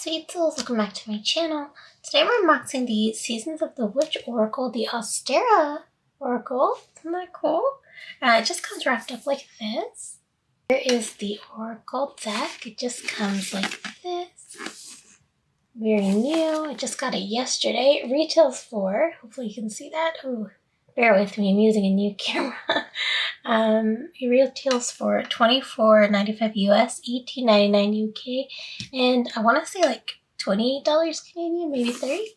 sweet souls, welcome back to my channel. Today we're unboxing the Seasons of the Witch Oracle, the Ostara Oracle. Isn't that cool? It just comes wrapped up like this. Here is the Oracle deck. It just comes like this. Very new. I just got it yesterday. It retails for, hopefully you can see that. Ooh, bear with me, I'm using a new camera. It retails for $24.95 US, $18.99 UK, and I want to say like $28 Canadian, maybe 30,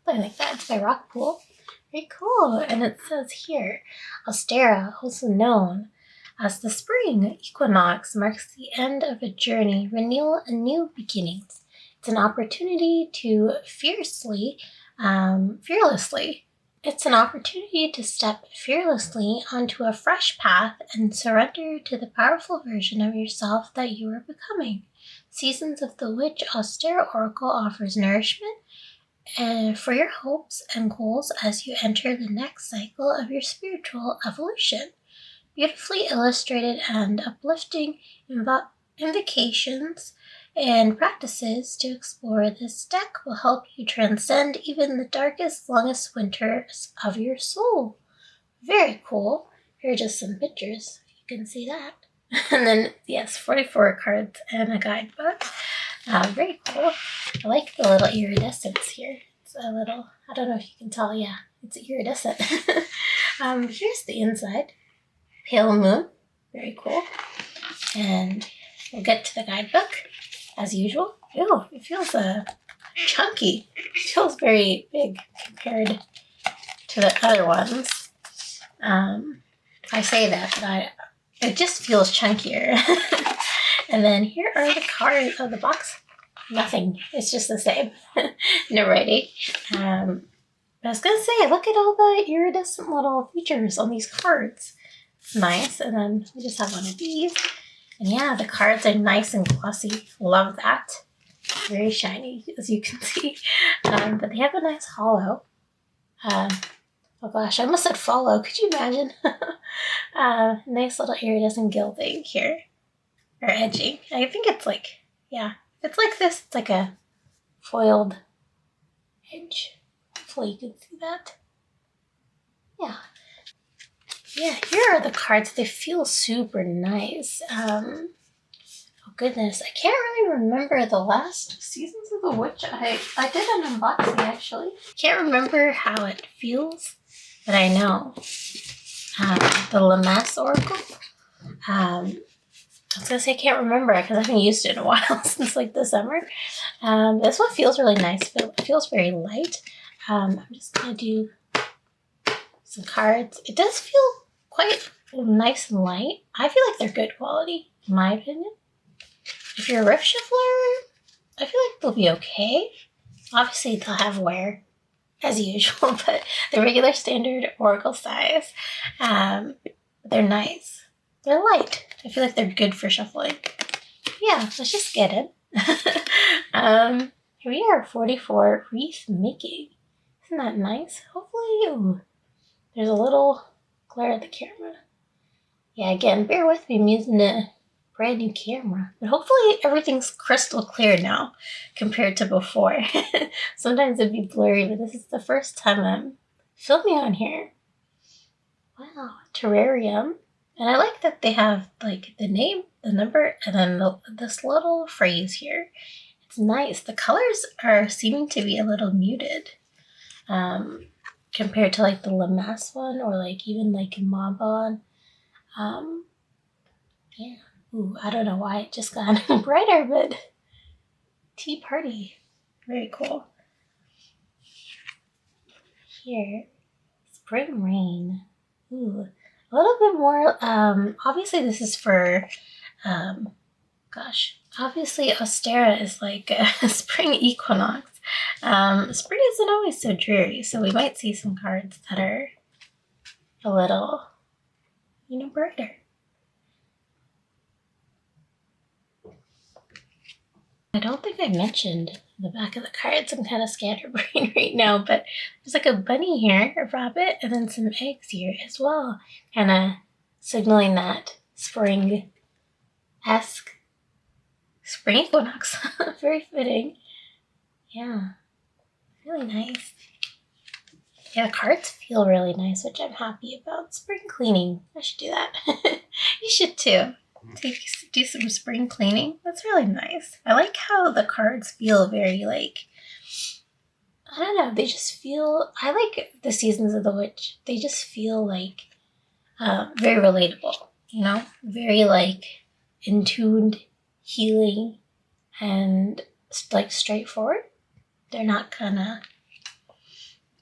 something like that. It's by Rockpool. Very cool. And it says here, Ostara, also known as the spring equinox, marks the end of a journey, renewal, and new beginnings. It's an opportunity to fearlessly It's an opportunity to step fearlessly onto a fresh path and surrender to the powerful version of yourself that you are becoming. Seasons of the Witch Ostara Oracle offers nourishment for your hopes and goals as you enter the next cycle of your spiritual evolution. Beautifully illustrated and uplifting invocations and practices to explore this deck will help you transcend even the darkest, longest winters of your soul. Very cool. Here are just some pictures, if you can see that. And then, yes, 44 cards and a guidebook. Very cool. I like the little iridescence here. It's a little, I don't know if you can tell, yeah, it's iridescent. Here's the inside. Pale moon. Very cool. And we'll get to the guidebook. As usual. Ew, it feels chunky. It feels very big compared to the other ones. I say that, but it just feels chunkier. And then here are the cards of the box. Nothing. It's just the same. No writing. I was going to say, look at all the iridescent little features on these cards. It's nice. And then we just have one of these. And yeah, the cards are nice and glossy. Love that. Very shiny, as you can see. But they have a nice hollow. Oh gosh, I almost said follow. Could you imagine? Nice little iridescent gilding here. Or edging. I think it's like, yeah. If it's like this, it's like a foiled edge. Hopefully you can see that. Yeah. Yeah, here are the cards. They feel super nice. Oh goodness, I can't really remember the last Seasons of the Witch. I did an unboxing actually. Can't remember how it feels, but I know. The Lamass Oracle. I was gonna say I can't remember because I haven't used it in a while since like the summer. This one feels really nice. It feels very light. I'm just gonna do some cards. It does feel quite nice and light. I feel like they're good quality, in my opinion. If you're a riff shuffler, I feel like they'll be okay. Obviously, they'll have wear, as usual, but the regular standard Oracle size. They're nice. They're light. I feel like they're good for shuffling. Yeah, let's just get it. Here we are, 44 wreath making. Isn't that nice? Hopefully, ooh, there's a little glare at the camera. Yeah, again, bear with me. I'm using a brand new camera. But hopefully everything's crystal clear now compared to before. Sometimes it'd be blurry, but this is the first time I'm filming on here. Wow, terrarium. And I like that they have like the name, the number, and then this little phrase here. It's nice. The colors are seeming to be a little muted. Compared to like the Lamass one or like even like Mabon. Yeah. Ooh, I don't know why it just got brighter, but Tea Party. Very cool. Here, Spring Rain. Ooh, a little bit more, obviously this is for, obviously Ostara is like a spring equinox. Spring isn't always so dreary, so we might see some cards that are a little, brighter. I don't think I mentioned the back of the cards. I'm kind of scatterbrained right now, but there's like a bunny here, a rabbit, and then some eggs here as well, kind of signaling that spring-esque spring equinox. Very fitting. Yeah, really nice. Yeah, the cards feel really nice, which I'm happy about. Spring cleaning. I should do that. You should too. Do some spring cleaning. That's really nice. I like how the cards feel very like, I don't know, they just feel, I like the Seasons of the Witch. They just feel like very relatable, you know? Very like in tuned, healing, and like straightforward. They're not kind of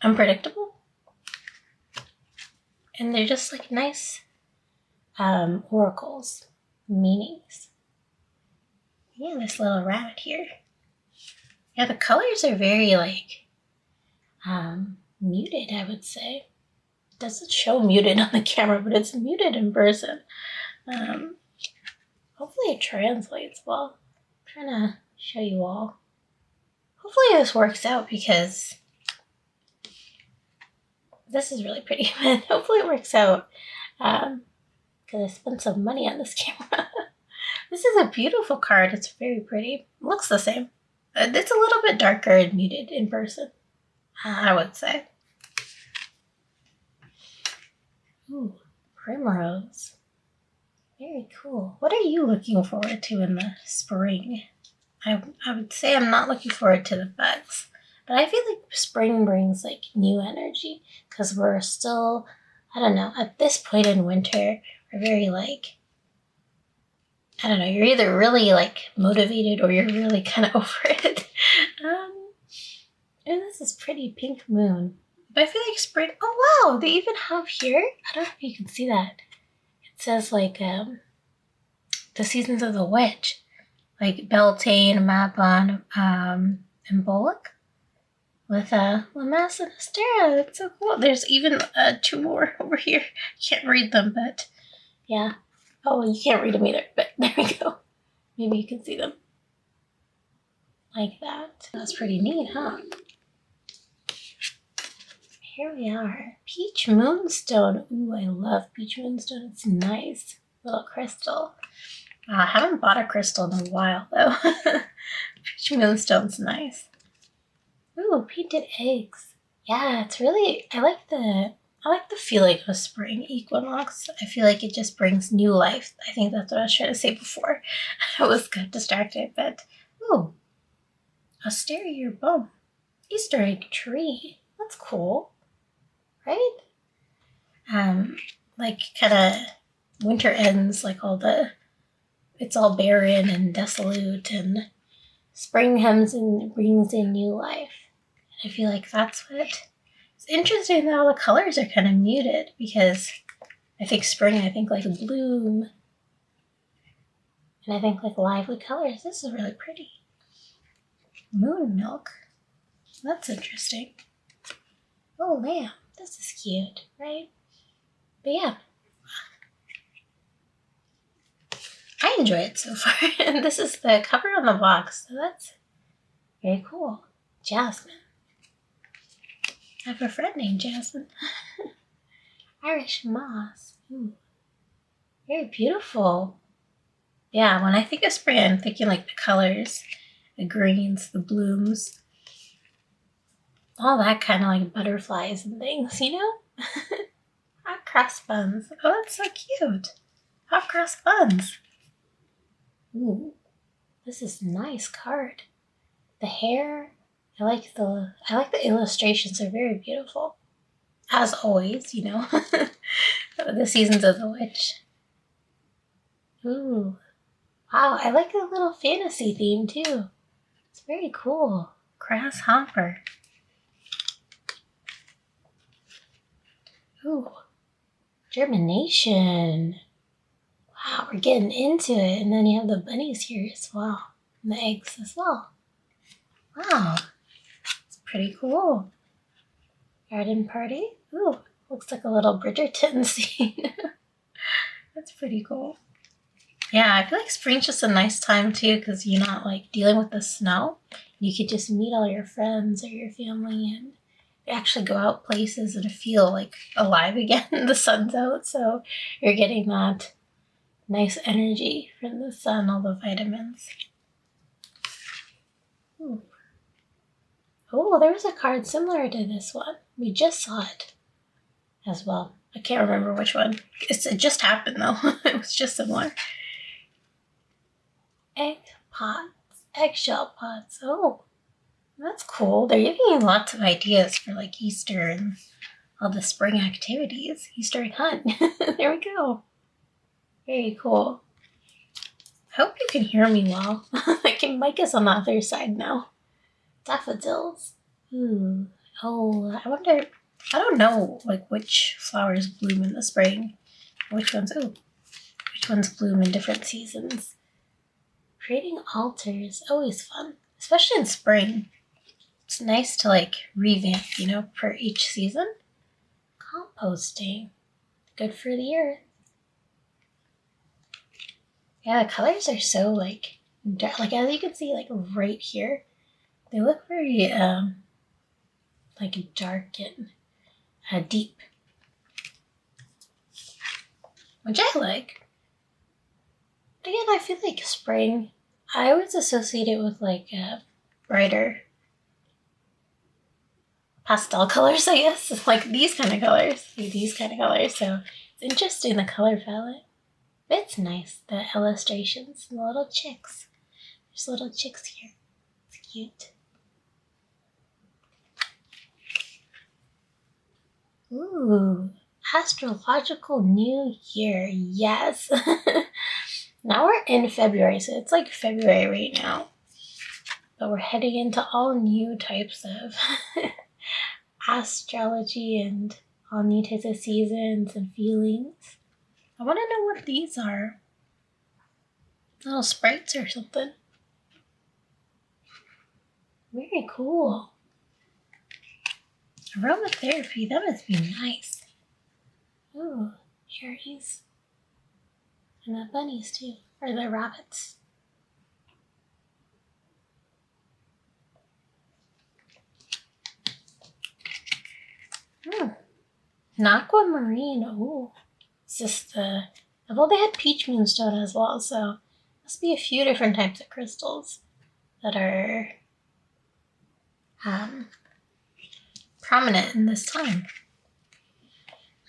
unpredictable. And they're just like nice oracles, meanings. Yeah, this little rabbit here. Yeah, the colors are very like muted, I would say. It doesn't show muted on the camera, but it's muted in person. Hopefully it translates well. I'm trying to show you all. Hopefully this works out because this is really pretty, but hopefully it works out because I spent some money on this camera. This is a beautiful card. It's very pretty. It looks the same. It's a little bit darker and muted in person, I would say. Ooh, primrose. Very cool. What are you looking forward to in the spring? I would say I'm not looking forward to the bugs, but I feel like spring brings like new energy because we're still, I don't know, at this point in winter, we're very like, I don't know, you're either really like motivated or you're really kind of over it. And this is pretty pink moon. But I feel like spring, oh wow, they even have here, I don't know if you can see that. It says like the Seasons of the Witch. Like Beltane, Mabon, and Bullock with Lamass and Ostara. That's so cool. There's even 2 more over here. Can't read them, but yeah. Oh, you can't read them either, but there we go. Maybe you can see them. Like that. That's pretty neat, huh? Here we are. Peach Moonstone. Ooh, I love Peach Moonstone. It's nice. Little crystal. I haven't bought a crystal in a while, though. Peach Moonstone's nice. Ooh, painted eggs. Yeah, it's really, I like the feeling of spring equinox. I feel like it just brings new life. I think that's what I was trying to say before. I was got distracted, but ooh, Austere Bum. Easter egg tree. That's cool, right? Like kind of winter ends, like it's all barren and desolate, and spring comes and brings in new life. And I feel like that's what, it's interesting that all the colors are kind of muted because I think spring, I think like bloom, and I think like lively colors. This is really pretty. Moon milk. That's interesting. Oh, lamb. This is cute, right? But yeah. I enjoy it so far. And this is the cover on the box, so that's very cool. Jasmine. I have a friend named Jasmine. Irish moss. Ooh. Very beautiful. Yeah, when I think of spring, I'm thinking like the colors, the greens, the blooms, all that kind of like butterflies and things, you know? Hot cross buns. Oh, that's so cute. Hot cross buns. Ooh, this is a nice card. The hair, I like the illustrations. They're very beautiful. As always, you know. The Seasons of the Witch. Ooh. Wow, I like the little fantasy theme too. It's very cool. Grasshopper. Ooh. Germination. Wow, we're getting into it. And then you have the bunnies here as well. And the eggs as well. Wow. It's pretty cool. Garden party. Ooh, looks like a little Bridgerton scene. That's pretty cool. Yeah, I feel like spring's just a nice time too because you're not like dealing with the snow. You could just meet all your friends or your family and actually go out places and feel like alive again. The sun's out, so you're getting that nice energy from the sun, all the vitamins. Ooh. Oh, there was a card similar to this one. We just saw it as well. I can't remember which one. It just happened though. It was just similar. Egg pots. Eggshell pots. Oh, that's cool. They're giving you lots of ideas for like Easter and all the spring activities. Easter egg hunt. There we go. Very cool. I hope you can hear me well. I can mic us on the other side now. Daffodils. Ooh. Oh, I wonder, I don't know like which flowers bloom in the spring. Which ones bloom in different seasons. Creating altars, always fun. Especially in spring. It's nice to like revamp, you know, per each season. Composting. Good for the earth. Yeah, the colors are so like dark. Like as you can see, like right here, they look very like dark and deep, which I like. But again, I feel like spring, I always associate it with like brighter pastel colors, I guess. Like these kind of colors. These kind of colors. So it's interesting, the color palette. But it's nice, the illustrations and the little chicks. There's little chicks here. It's cute. Ooh, astrological new year. Yes. Now we're in February, so it's like February right now. But we're heading into all new types of astrology and all new types of seasons and feelings. I want to know what these are. Little sprites or something. Very cool. Aromatherapy, that must be nice. Ooh, cherries. And the bunnies too, or the rabbits. Aquamarine, ooh. It's just well, they had peach moonstone as well, so must be a few different types of crystals that are prominent in this time.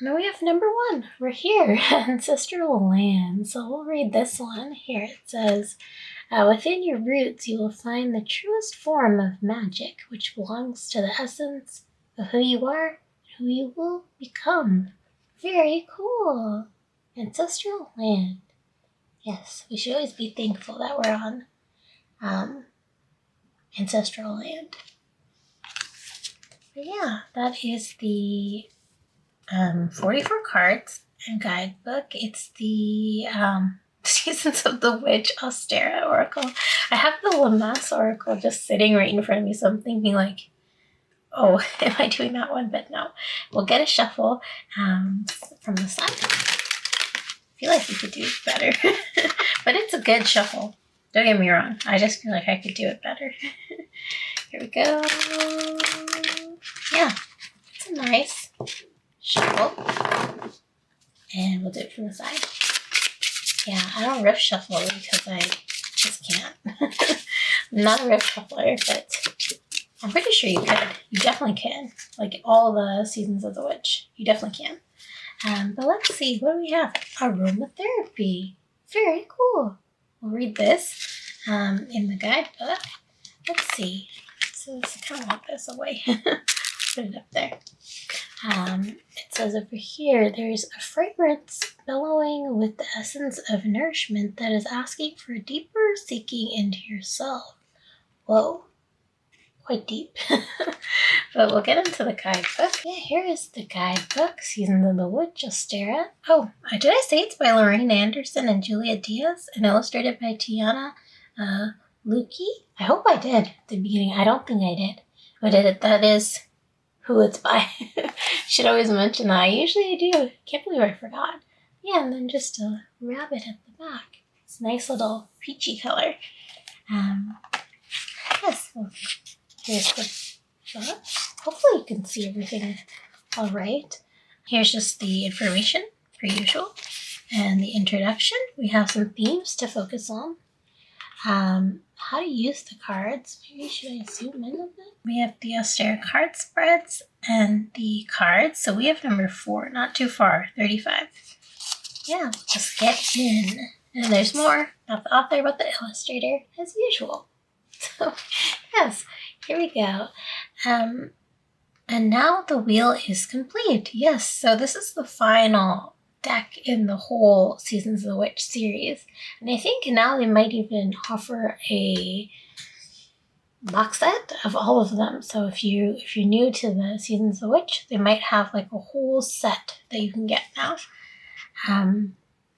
Now we have number 1. We're here, Ancestral Land. So we'll read this one. Here it says, within your roots you will find the truest form of magic, which belongs to the essence of who you are and who you will become. Very cool. Ancestral Land. Yes, we should always be thankful that we're on Ancestral Land. But yeah, that is the 44 cards and guidebook. It's the Seasons of the Witch Ostara Oracle. I have the Lamass Oracle just sitting right in front of me, so I'm thinking like, oh, am I doing that one? But no. We'll get a shuffle from the side. I feel like we could do it better. But it's a good shuffle. Don't get me wrong. I just feel like I could do it better. Here we go. Yeah, it's a nice shuffle. And we'll do it from the side. Yeah, I don't riff shuffle because I just can't. I'm not a riff shuffler, but I'm pretty sure you could. You definitely can. Like all the Seasons of the Witch. You definitely can. But let's see. What do we have? Aromatherapy. Very cool. We'll read this in the guidebook. Let's see. So I kind of want this away. Put it up there. It says over here, there's a fragrance bellowing with the essence of nourishment that is asking for a deeper seeking into yourself. Whoa. Quite deep. But we'll get into the guidebook. Yeah, here is the guidebook, Seasons of the Witch Ostara. Oh, did I say it's by Lorriane Anderson and Juliet Diaz and illustrated by Tijana Lukovic? I hope I did at the beginning. I don't think I did. But that is who it's by. Should always mention that. Usually I do. Can't believe I forgot. Yeah, and then just a rabbit at the back. It's a nice little peachy color. Yes. Well, here's the book. Hopefully you can see everything all right. Here's just the information, per usual. And the introduction. We have some themes to focus on. how to use the cards. Maybe should I zoom in a bit? We have the Ostara card spreads and the cards. So we have number 4, not too far, 35. Yeah, just get in. And there's more, not the author, but the illustrator, as usual. So, yes, here we go. And now the wheel is complete. Yes, so this is the final deck in the whole Seasons of the Witch series. And I think now they might even offer a box set of all of them. So if you're new to the Seasons of the Witch, they might have like a whole set that you can get now. At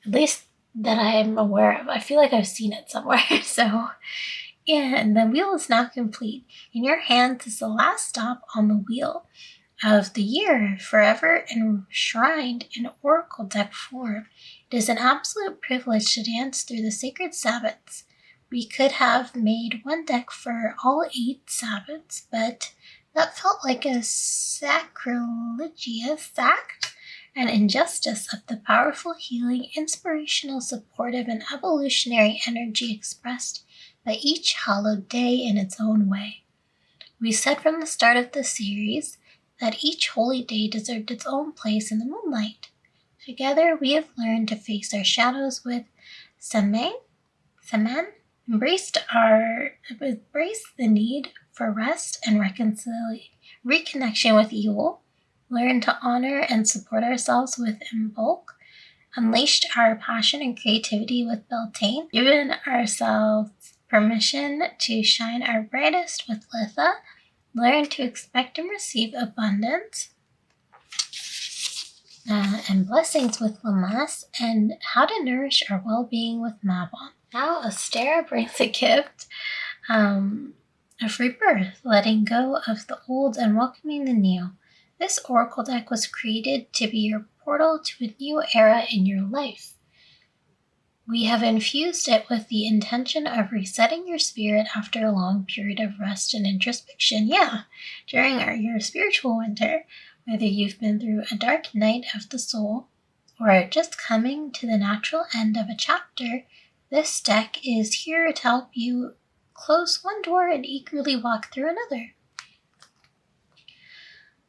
least that I'm aware of. I feel like I've seen it somewhere. So yeah, and the wheel is now complete. In your hands is the last stop on the wheel of the year, forever enshrined in Oracle deck form. It is an absolute privilege to dance through the sacred Sabbats. We could have made one deck for all 8 Sabbats, but that felt like a sacrilegious act, an injustice of the powerful healing, inspirational, supportive, and evolutionary energy expressed by each hallowed day in its own way. We said from the start of the series that each holy day deserved its own place in the moonlight. Together we have learned to face our shadows with Saman, embraced the need for rest and reconnection with evil, learned to honor and support ourselves with Imbolc, unleashed our passion and creativity with Beltane, given ourselves permission to shine our brightest with Litha, learn to expect and receive abundance and blessings with Lamas, and how to nourish our well-being with Mabon. Now Ostara brings a gift of rebirth, letting go of the old and welcoming the new. This oracle deck was created to be your portal to a new era in your life. We have infused it with the intention of resetting your spirit after a long period of rest and introspection. Yeah, during your spiritual winter, whether you've been through a dark night of the soul or just coming to the natural end of a chapter, this deck is here to help you close one door and eagerly walk through another.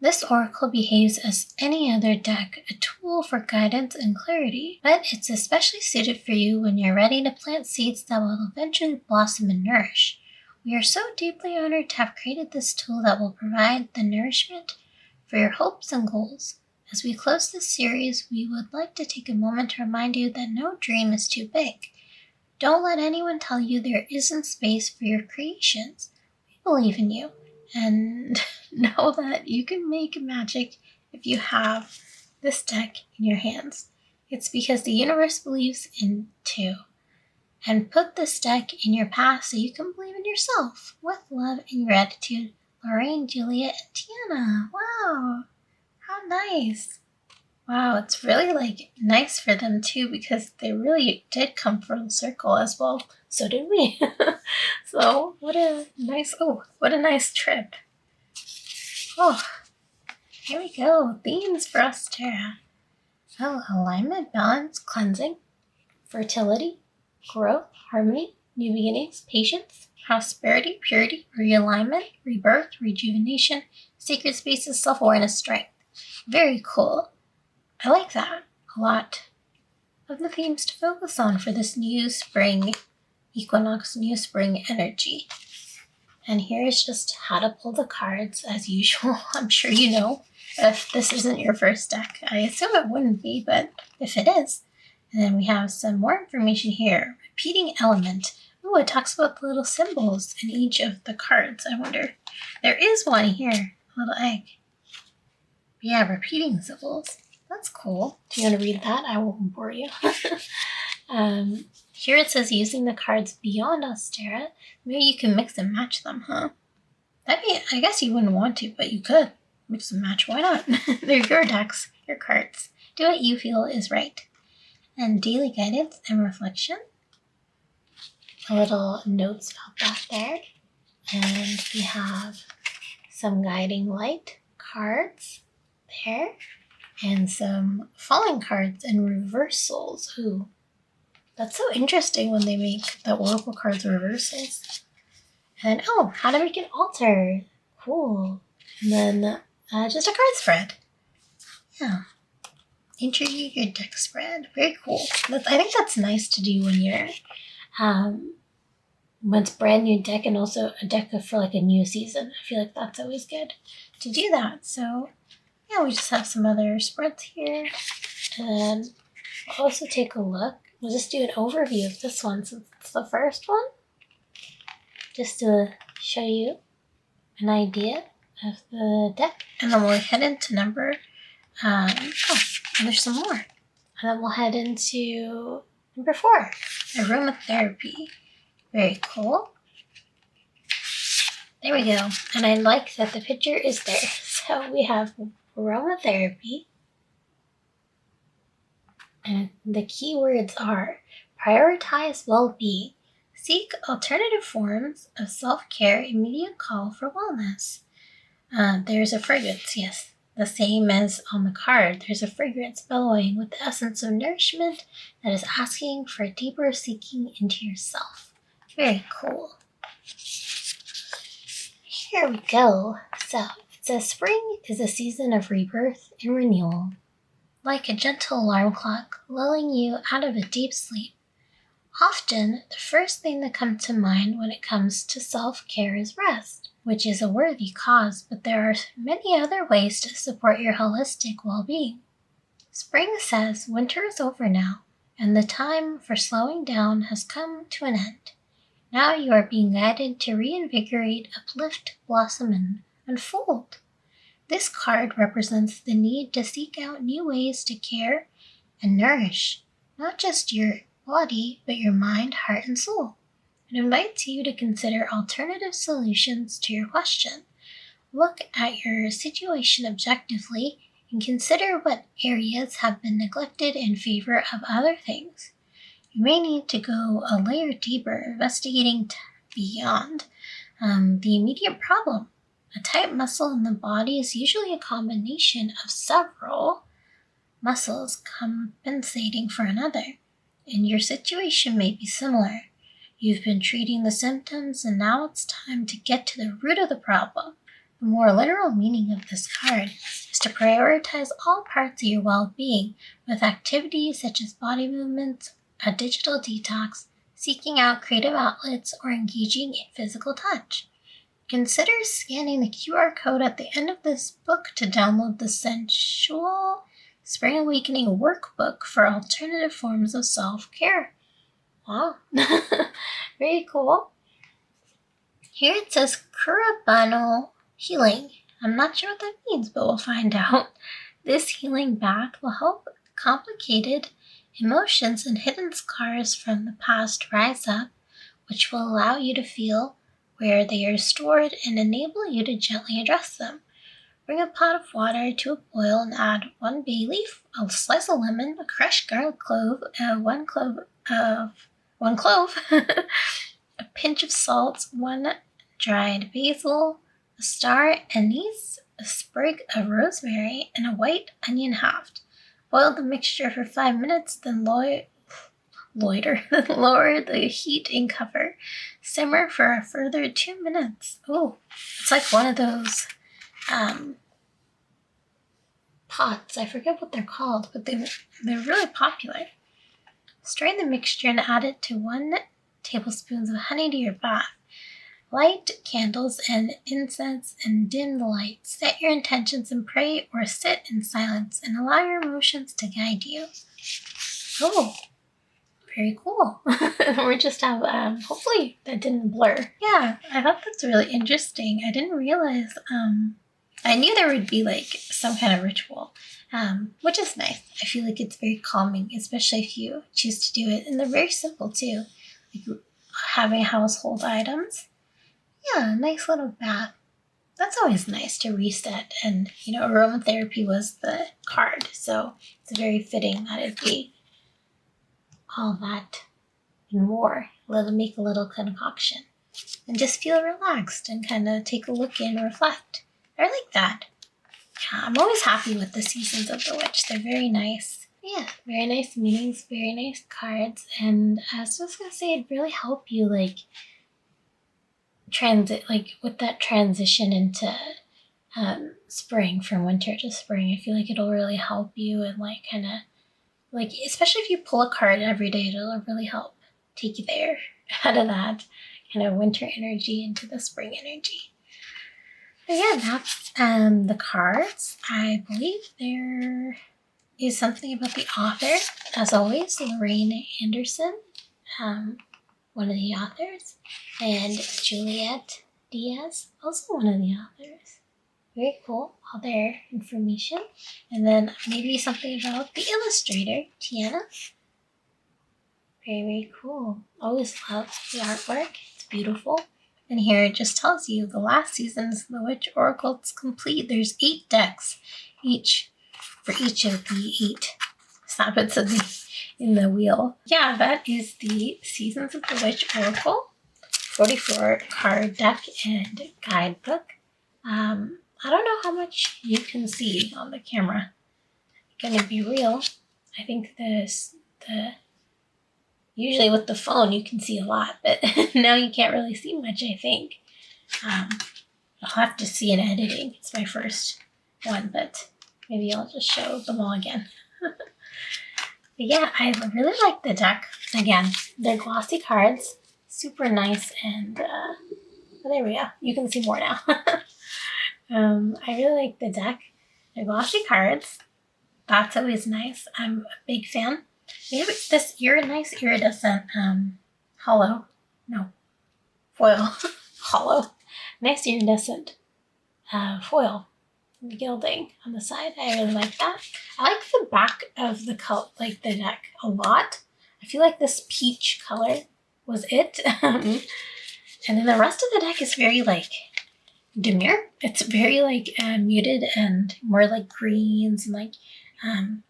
This oracle behaves as any other deck, a tool for guidance and clarity, but it's especially suited for you when you're ready to plant seeds that will eventually blossom and nourish. We are so deeply honored to have created this tool that will provide the nourishment for your hopes and goals. As we close this series, we would like to take a moment to remind you that no dream is too big. Don't let anyone tell you there isn't space for your creations. We believe in you. And know that you can make magic if you have this deck in your hands. It's because the universe believes in too. And put this deck in your path so you can believe in yourself. With love and gratitude, Lorriane, Juliet, and Tijana. Wow, how nice. Wow, it's really nice for them too, because they really did come full circle as well. So did we. So what a nice trip. Oh, here we go. Themes for Ostara. Oh, alignment, balance, cleansing, fertility, growth, harmony, new beginnings, patience, prosperity, purity, realignment, rebirth, rejuvenation, sacred spaces, self-awareness, strength. Very cool. I like that a lot. Of the themes to focus on for this new spring equinox, new spring energy. And here is just how to pull the cards as usual. I'm sure you know if this isn't your first deck. I assume it wouldn't be, but if it is. And then we have some more information here. Repeating element. Oh, it talks about the little symbols in each of the cards. I wonder. There is one here. A little egg. Yeah, repeating symbols. That's cool. Do you want to read that? I won't bore you. Here it says using the cards beyond Ostara. Maybe you can mix and match them, huh? I guess you wouldn't want to, but you could. Mix and match, why not? They're your decks, your cards. Do what you feel is right. And daily guidance and reflection. A little notes about that there. And we have some guiding light cards there. And some falling cards and reversals. Ooh, That's so interesting when they make the oracle cards reversals. And oh, how to make an altar. Cool. And then just a card spread. Yeah. Introduce your deck spread. Very cool. I think that's nice to do when you're when it's brand new deck, and also a deck for like a new season. I feel like that's always good to do that. So yeah, we just have some other spreads here. And we'll also take a look. We'll just do an overview of this one since it's the first one. Just to show you an idea of the deck. And then we'll head into number, and there's some more. And then we'll head into number 4, aromatherapy. Very cool. There we go. And I like that the picture is there. So we have aromatherapy. And the key words are prioritize well-being. Seek alternative forms of self-care, immediate call for wellness. There's a fragrance, yes. The same as on the card. There's a fragrance bellowing with the essence of nourishment that is asking for a deeper seeking into yourself. Very cool. Here we go. So, it says spring is a season of rebirth and renewal. Like a gentle alarm clock lulling you out of a deep sleep. Often, the first thing that comes to mind when it comes to self-care is rest, which is a worthy cause, but there are many other ways to support your holistic well-being. Spring says winter is over now, and the time for slowing down has come to an end. Now you are being guided to reinvigorate, uplift, blossom, and unfold. This card represents the need to seek out new ways to care and nourish, not just your body, but your mind, heart, and soul. It invites you to consider alternative solutions to your question. Look at your situation objectively and consider what areas have been neglected in favor of other things. You may need to go a layer deeper, investigating beyond the immediate problem. A tight muscle in the body is usually a combination of several muscles compensating for another, and your situation may be similar. You've been treating the symptoms, and now it's time to get to the root of the problem. The more literal meaning of this card is to prioritize all parts of your well-being with activities such as body movements, a digital detox, seeking out creative outlets, or engaging in physical touch. Consider scanning the QR code at the end of this book to download the Sensual Spring Awakening Workbook for alternative forms of self-care. Wow, very cool. Here it says Kurabano Healing. I'm not sure what that means, but we'll find out. This healing bath will help complicated emotions and hidden scars from the past rise up, which will allow you to feel where they are stored and enable you to gently address them. Bring a pot of water to a boil and add 1 bay leaf, a slice of lemon, a crushed garlic clove, one clove, a pinch of salt, 1 dried basil, a star anise, a sprig of rosemary, and a white onion halved. Boil the mixture for 5 minutes, then lower the heat and cover. Simmer for a further 2 minutes. Oh, it's like one of those pots. I forget what they're called, but they're really popular. Strain the mixture and add it to 1 tablespoon of honey to your bath. Light candles and incense and dim the lights. Set your intentions and pray, or sit in silence and allow your emotions to guide you. Oh, very cool. We just have, hopefully that didn't blur. Yeah, I thought that's really interesting. I didn't realize, I knew there would be like some kind of ritual, which is nice. I feel like it's very calming, especially if you choose to do it. And they're very simple too, like having household items. Yeah, nice little bath. That's always nice to reset. And, aromatherapy was the card, so it's very fitting that it'd be all that and more. Make a little concoction and just feel relaxed and kind of take a look in and reflect. I like that. Yeah, I'm always happy with the seasons of the witch. They're very nice. Yeah, very nice meanings, very nice cards, and I was just gonna say it'd really help you like with that transition into spring, from winter to spring. I feel like it'll really help you, and like kind of like, especially if you pull a card every day, it'll really help take you there out of that kind of winter energy into the spring energy. But yeah, that's the cards. I believe there is something about the author, as always, Lorriane Anderson, one of the authors, and Juliet Diaz, also one of the authors. Very cool, all their information. And then maybe something about the illustrator, Tijana. Very, very cool. Always love the artwork. It's beautiful. And here it just tells you the last season's The Witch Oracle is complete. There's 8 decks for each of the 8 snippets in the wheel. Yeah, that is the Seasons of the Witch Oracle 44 card deck and guidebook. I don't know how much you can see on the camera. Gonna be real. I think usually with the phone you can see a lot, but now you can't really see much, I think. I'll have to see in editing. It's my first one, but maybe I'll just show them all again. But yeah, I really like the deck. Again, they're glossy cards, super nice, and there we go. You can see more now. I really like the deck. They're glossy cards. That's always nice. I'm a big fan. We have this nice iridescent foil. Hollow. Nice iridescent foil gilding on the side. I really like that. I like the back of the deck a lot. I feel like this peach color was it. And then the rest of the deck is very like demure. It's very like muted and more like greens and like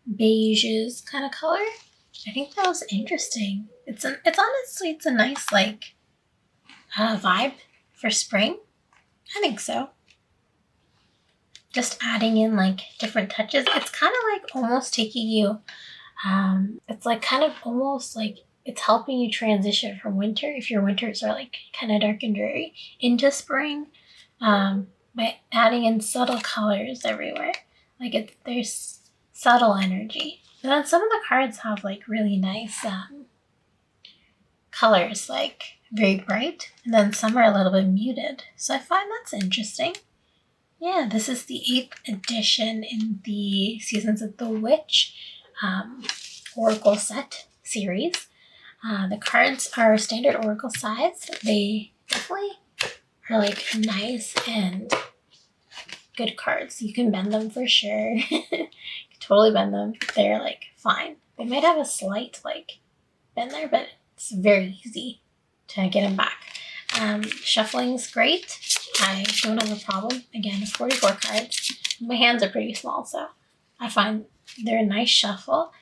beiges kind of color. I think that was interesting. It's a nice like vibe for spring. I think so. Just adding in like different touches. It's kind of like almost taking you, it's like kind of almost like it's helping you transition from winter, if your winters are like kind of dark and dreary, into spring, by adding in subtle colors everywhere. Like there's subtle energy. And then some of the cards have like really nice colors, like very bright, and then some are a little bit muted. So I find that's interesting. Yeah, this is the 8th edition in the Seasons of the Witch Oracle set series. The cards are standard Oracle size. They definitely are like nice and good cards. You can bend them for sure. You can totally bend them. They're like fine. They might have a slight like bend there, but it's very easy to get them back. Shuffling's great. I don't have a problem. Again, 44 cards. My hands are pretty small, so I find they're a nice shuffle.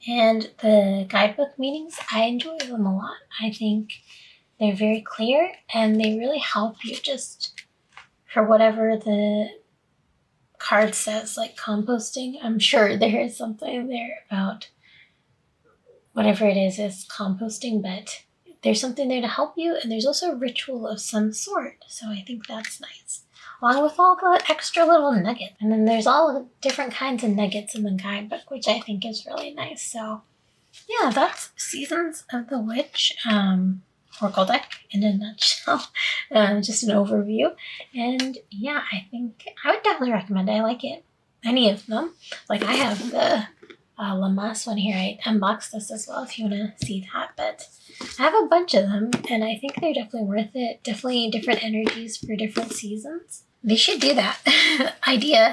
And the guidebook meanings, I enjoy them a lot. I think they're very clear and they really help you just for whatever the card says, like composting. I'm sure there is something there about whatever it is composting, but there's something there to help you, and there's also a ritual of some sort, so I think that's nice. Along with all the extra little nuggets. And then there's all the different kinds of nuggets in the guidebook, which I think is really nice. So yeah, that's Seasons of the Witch Oracle deck in a nutshell. Just an overview. And yeah, I think I would definitely recommend it. I like it. Any of them. Like I have the Lamass one here. I unboxed this as well if you want to see that. But I have a bunch of them, and I think they're definitely worth it. Definitely different energies for different seasons. They should do that.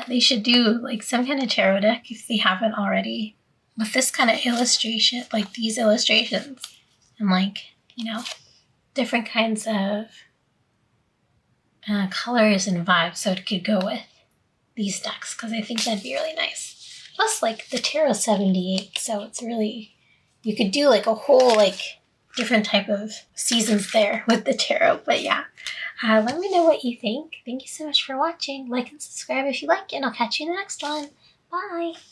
They should do like some kind of tarot deck if they haven't already. With this kind of illustration, like these illustrations, and like, you know, different kinds of colors and vibes, so it could go with these decks, because I think that'd be really nice. Plus, like, the tarot 78, so it's really, you could do like a whole like different type of seasons there with the tarot. But yeah, let me know what you think. Thank you so much for watching. Like and subscribe if you like, and I'll catch you in the next one. Bye!